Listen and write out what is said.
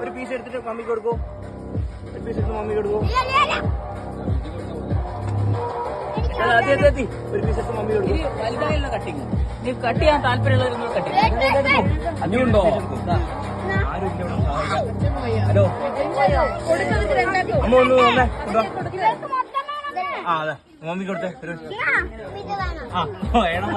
ഒരു പീസ് എടുത്തിട്ട് മമ്മിക്ക് കൊടുക്കൂ. ഒരു പീസ് എടുത്ത് മമ്മിക്ക് കൊടുക്കൂ. ഒരു പീസ് എടുത്ത് മമ്മി കൊടുക്കും. വലുതായുള്ള കട്ടിങ് നീ കട്ട് ചെയ്യാൻ താല്പര്യമുള്ളവരൊന്നും കട്ടിങ് അഞ്ഞുണ്ടോ? ഹലോ അമ്മ ഒന്ന് വന്നേ. ആ അതെ മമ്മി കൊടുത്തേ. ആ വേണം.